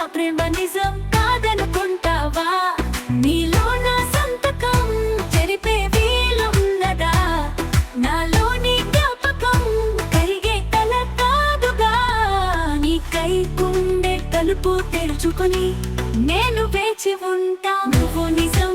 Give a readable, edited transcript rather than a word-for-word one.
నా ప్రేమ నిజం కాదనుకుంటావా? నీలో నా సంతకం జరిపే వీలున్నదా? నాలోని జ్ఞాపకం కరిగే కల కాదుగా. నీకై గుండె తలుపు తెరుచుకొని నేను వేచి ఉంటా. నువ్వు నిజం